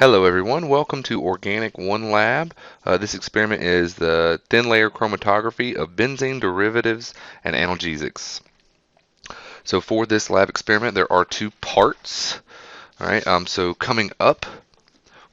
Hello everyone, welcome to Organic One Lab. This experiment is the thin layer chromatography of benzene derivatives and analgesics. So for this lab experiment there are two parts. Alright, so coming up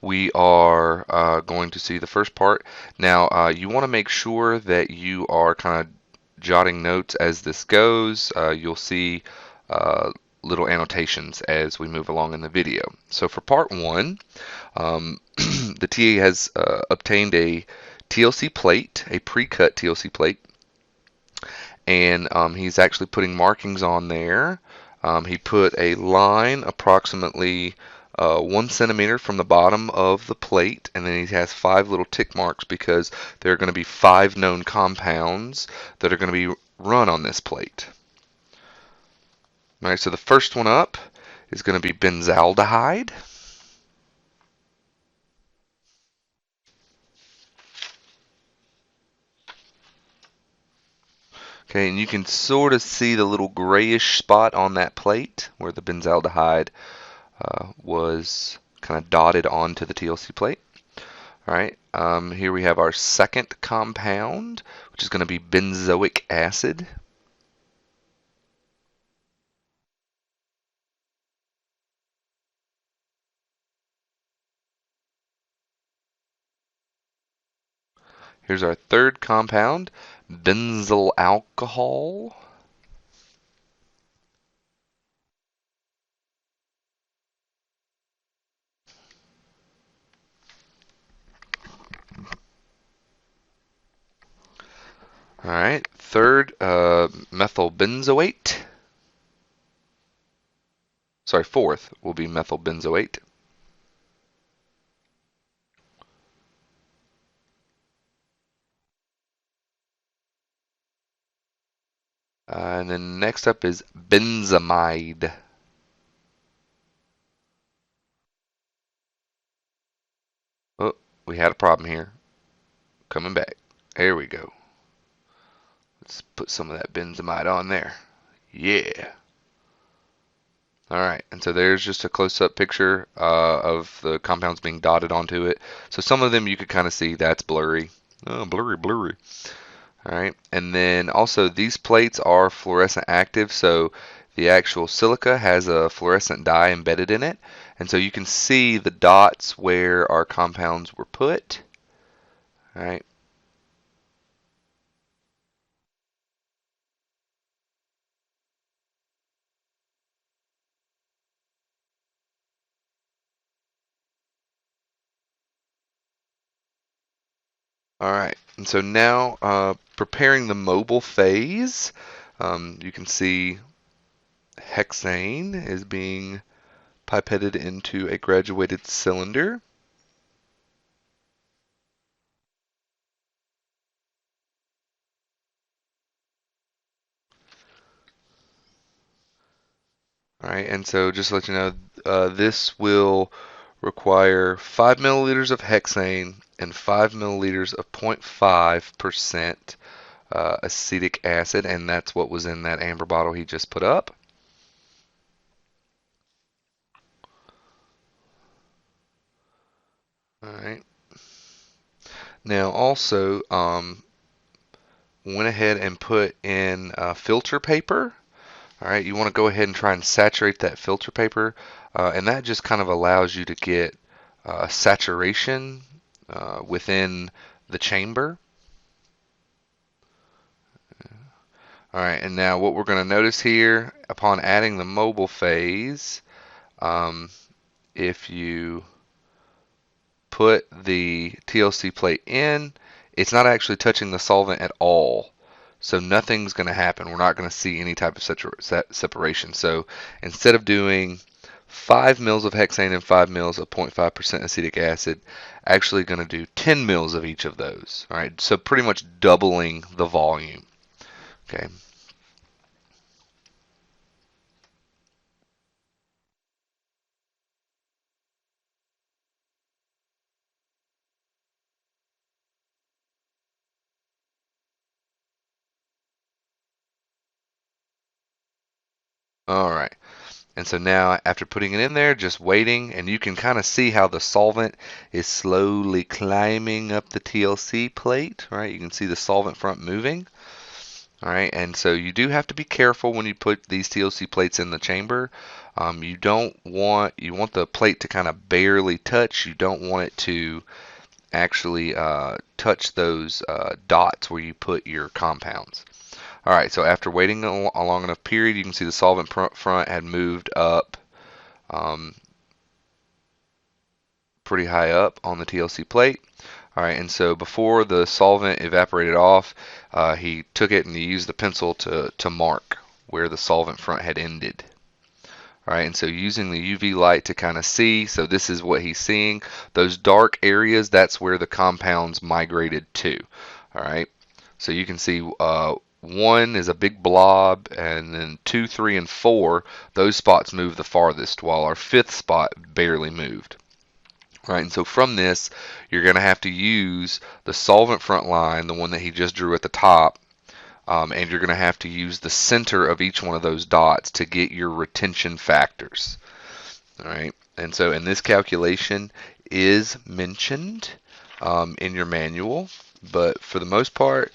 we are going to see the first part. Now you want to make sure that you are kind of jotting notes as this goes. You'll see uh, little annotations as we move along in the video. So for part one, the TA has obtained a TLC plate, a pre-cut TLC plate, and he's actually putting markings on there. He put a line approximately 1 centimeter from the bottom of the plate, and then he has 5 little tick marks because there are going to be 5 known compounds that are going to be run on this plate. All right, so the first one up is going to be benzaldehyde. Okay, and you can sort of see the little grayish spot on that plate where the benzaldehyde was kind of dotted onto the TLC plate. All right, here we have our second compound, which is going to be benzoic acid. Here's our third compound, benzyl alcohol. All right, third, methyl benzoate. Sorry, fourth will be methyl benzoate. And then next up is benzamide. Oh, we had a problem here. Coming back. There we go. Let's put some of that benzamide on there. Yeah. All right, and so there's just a close-up picture of the compounds being dotted onto it. So some of them you could kind of see that's blurry. Oh, blurry, blurry. All right, and then also these plates are fluorescent active, so the actual silica has a fluorescent dye embedded in it, and so you can see the dots where our compounds were put. All right. All right, and so now preparing the mobile phase, you can see hexane is being pipetted into a graduated cylinder. All right, and so just to let you know, this will require 5 milliliters of hexane and 5 milliliters of 0.5% acetic acid, and that's what was in that amber bottle he just put up. All right. Now also went ahead and put in filter paper. All right, you want to go ahead and try and saturate that filter paper, and that just kind of allows you to get saturation within the chamber. All right, and now what we're going to notice here, upon adding the mobile phase, um, if you put the TLC plate in, it's not actually touching the solvent at all. So nothing's going to happen. We're not going to see any type of separation. So instead of doing 5 mils of hexane and 5 mils of 0.5% acetic acid, actually going to do 10 mils of each of those. All right, so pretty much doubling the volume. Okay. All right. And so now after putting it in there, just waiting, and you can kind of see how the solvent is slowly climbing up the TLC plate, right? You can see the solvent front moving. All right, and so you do have to be careful when you put these TLC plates in the chamber. You want the plate to kind of barely touch. You don't want it to actually touch those dots where you put your compounds. All right, so after waiting a long enough period, you can see the solvent front had moved up um, pretty high up on the TLC plate. All right, and so before the solvent evaporated off, he took it and he used the pencil to mark where the solvent front had ended. All right, and so using the UV light to kind of see, so this is what he's seeing. Those dark areas, that's where the compounds migrated to. All right, so you can see 1 is a big blob, and then 2, 3, and 4, those spots moved the farthest, while our 5th spot barely moved. Right, and so from this, you're going to have to use the solvent front line, the one that he just drew at the top, and you're going to have to use the center of each one of those dots to get your retention factors. All right, and so in this calculation is mentioned in your manual, but for the most part,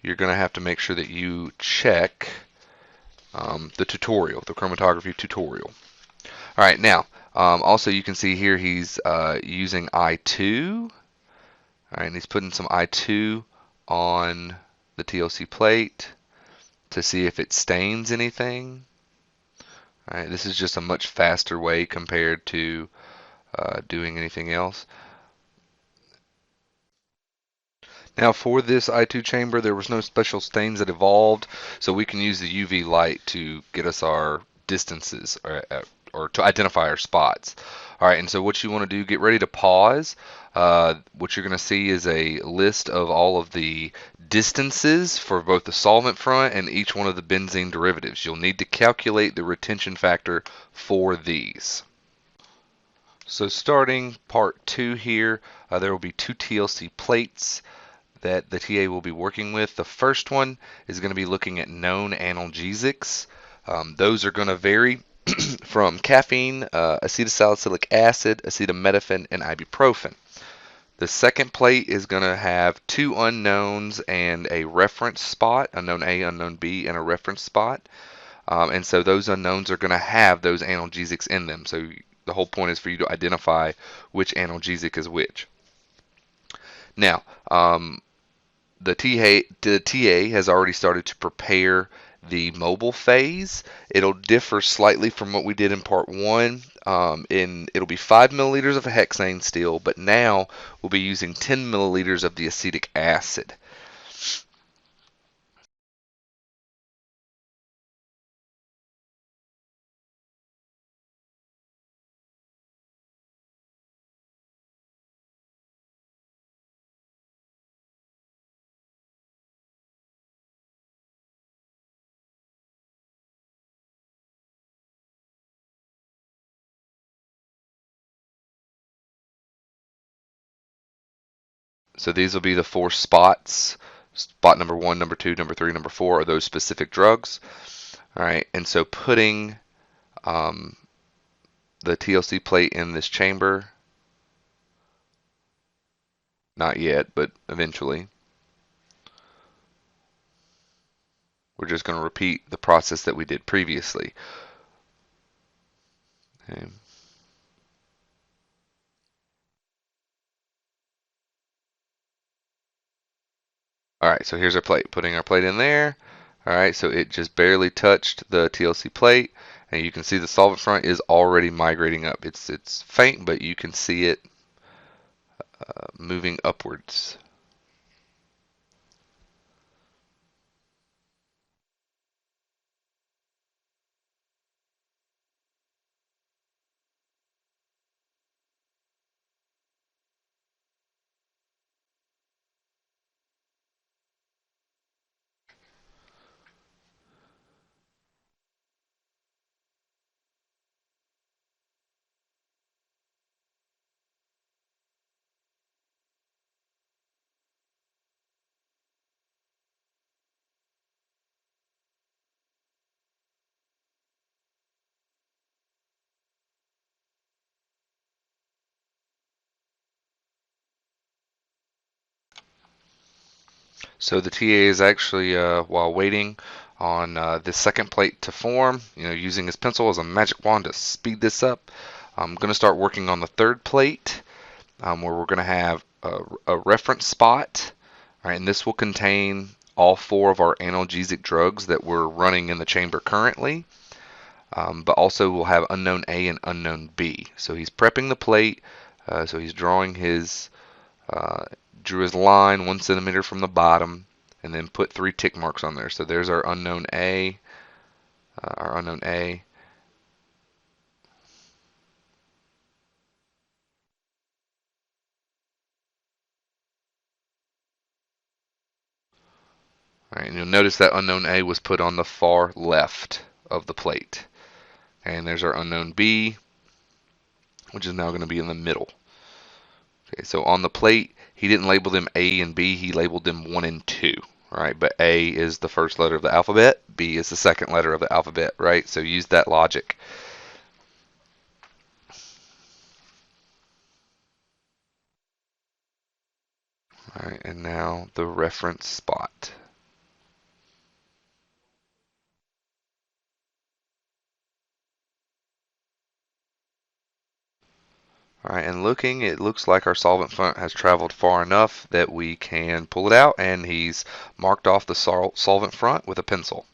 you're going to have to make sure that you check the tutorial, the chromatography tutorial. All right, now also you can see here he's using I2. All right, and he's putting some I2 on the TLC plate to see if it stains anything. All right, this is just a much faster way compared to doing anything else. Now for this I2 chamber, there was no special stains that evolved, so we can use the UV light to get us our distances or to identify our spots. All right, and so what you want to do, get ready to pause. What you're going to see is a list of all of the distances for both the solvent front and each one of the benzene derivatives. You'll need to calculate the retention factor for these. So starting part 2 here, there will be 2 TLC plates that the TA will be working with. The first one is going to be looking at known analgesics. Those are going to vary from caffeine, acetylsalicylic acid, acetaminophen, and ibuprofen. The second plate is going to have 2 unknowns and a reference spot, unknown A, unknown B, and a reference spot. And so those unknowns are going to have those analgesics in them. So the whole point is for you to identify which analgesic is which. Now, the TA has already started to prepare the mobile phase. It'll differ slightly from what we did in part 1. It'll be 5 milliliters of hexane still, but now we'll be using 10 milliliters of the acetic acid. So these will be the 4 spots. Spot number 1, number 2, number 3, number 4 are those specific drugs. All right, and so putting um, the TLC plate in this chamber, not yet, but eventually, we're just going to repeat the process that we did previously. Okay. All right, so here's our plate. Putting our plate in there. All right, so it just barely touched the TLC plate, and you can see the solvent front is already migrating up. It's faint, but you can see it moving upwards. So the TA is actually, while waiting on this second plate to form, using his pencil as a magic wand to speed this up, I'm going to start working on the third plate, where we're going to have a reference spot. All right, and this will contain all four of our analgesic drugs that we're running in the chamber currently, but also we'll have unknown A and unknown B. So he's prepping the plate, so he's drawing uh, drew his line 1 centimeter from the bottom, and then put 3 tick marks on there. So there's our unknown A, our unknown A. All right, and you'll notice that unknown A was put on the far left of the plate. And there's our unknown B, which is now going to be in the middle. Okay, so on the plate, he didn't label them A and B, he labeled them 1 and 2. Right, but A is the first letter of the alphabet, B is the second letter of the alphabet, right? So use that logic. All right, and now the reference spot. All right, and looking, it looks like our solvent front has traveled far enough that we can pull it out, and he's marked off the solvent front with a pencil.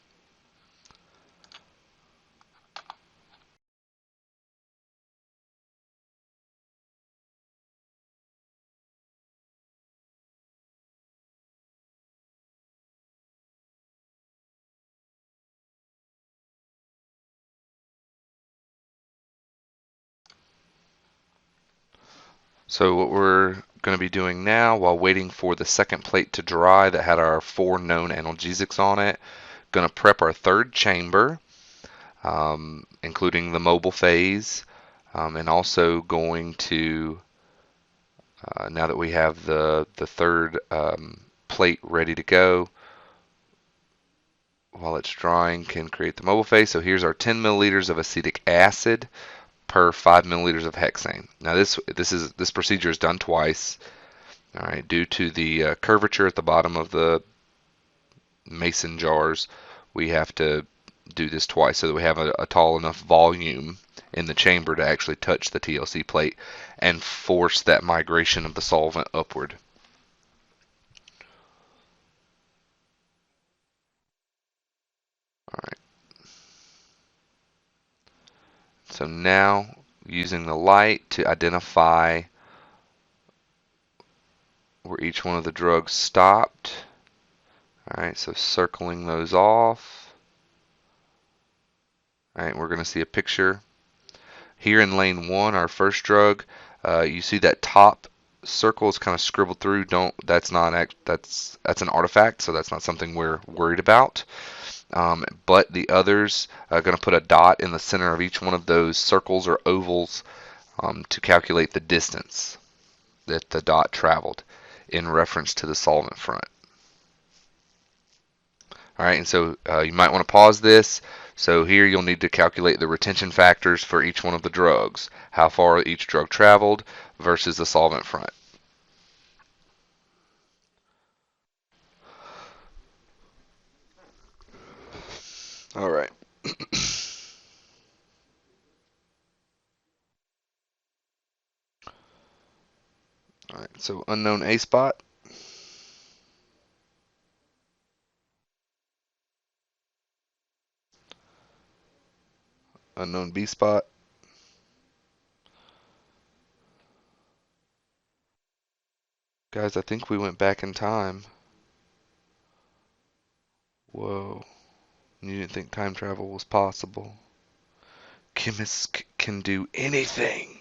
So what we're going to be doing now, while waiting for the second plate to dry that had our 4 known analgesics on it, going to prep our third chamber, including the mobile phase, and also going to, now that we have the third plate ready to go, while it's drying, can create the mobile phase. So here's our 10 milliliters of acetic acid per 5 milliliters of hexane. Now this procedure is done twice. All right, due to the curvature at the bottom of the mason jars, we have to do this twice so that we have a tall enough volume in the chamber to actually touch the TLC plate and force that migration of the solvent upward. All right. So now using the light to identify where each one of the drugs stopped. All right, so circling those off. All right, we're going to see a picture. Here in lane 1, our first drug, you see that top circle is kind of scribbled through. That's not that's an artifact, so that's not something we're worried about. But the others are going to put a dot in the center of each one of those circles or ovals to calculate the distance that the dot traveled in reference to the solvent front. All right, and so you might want to pause this. So here you'll need to calculate the retention factors for each one of the drugs, how far each drug traveled versus the solvent front. All right. All right, so unknown A spot, unknown B spot. Guys, I think we went back in time. Whoa. You didn't think time travel was possible. Chemists can do anything.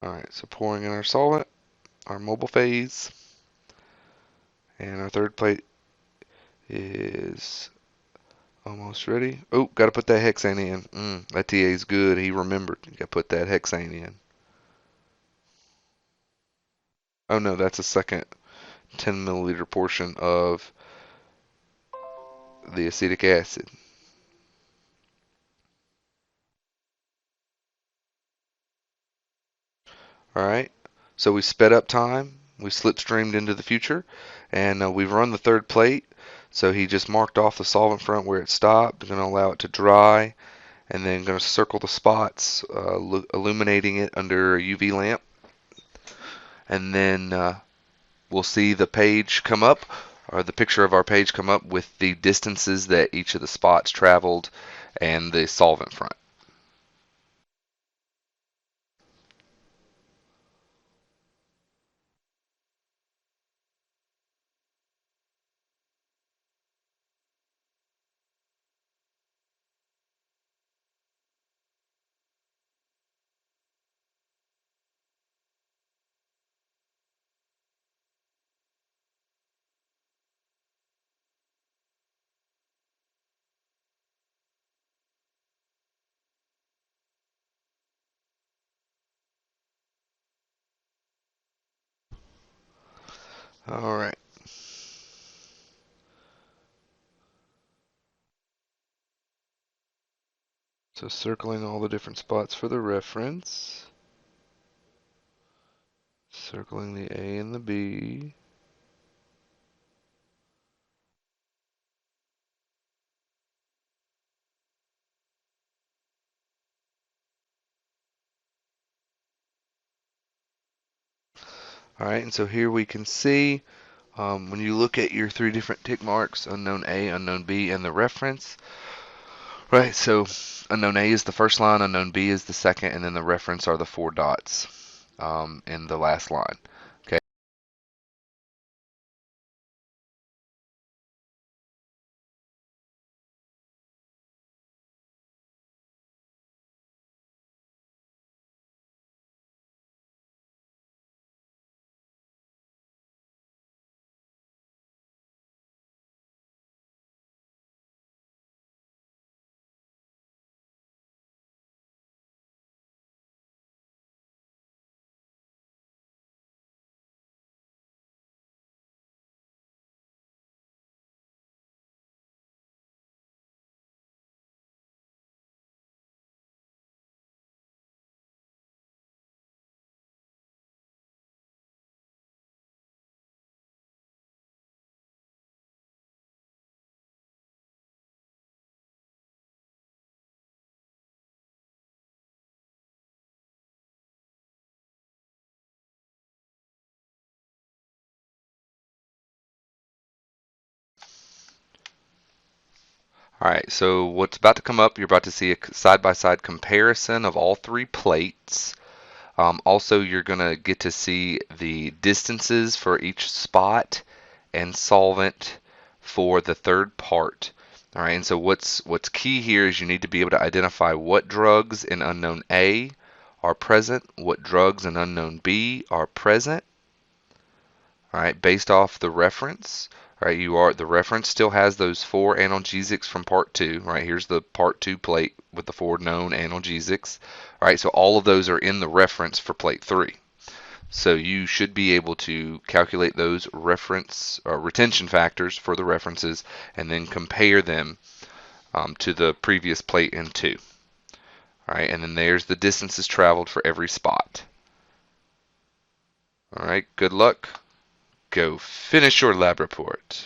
All right, so pouring in our solvent, our mobile phase, and our third plate is Almost ready. Oh, got to put that hexane in. That TA's good. He remembered. You got to put that hexane in. Oh no, that's a second 10 milliliter portion of the acetic acid. All right. So we sped up time. We slipstreamed into the future, and we've run the third plate. So he just marked off the solvent front where it stopped. Going to allow it to dry, and then going to circle the spots, illuminating it under a UV lamp, and then we'll see the page come up, or the picture of our page come up with the distances that each of the spots traveled and the solvent front. All right. So circling all the different spots for the reference. Circling the A and the B. All right, and so here we can see when you look at your three different tick marks, unknown A, unknown B, and the reference, right? So unknown A is the first line, unknown B is the second, and then the reference are the four dots in the last line. Okay. All right, so what's about to come up, you're about to see a side-by-side comparison of all three plates. Also, you're going to get to see the distances for each spot and solvent for the third part. All right, and so what's key here is you need to be able to identify what drugs in unknown A are present, what drugs in unknown B are present. All right, based off the reference. All right, the reference still has those four analgesics from part two. Right, here's the part two plate with the four known analgesics. All right, so all of those are in the reference for plate three. So you should be able to calculate those reference or retention factors for the references and then compare them to the previous plate in two. All right, and then there's the distances traveled for every spot. All right, good luck. Go finish your lab report.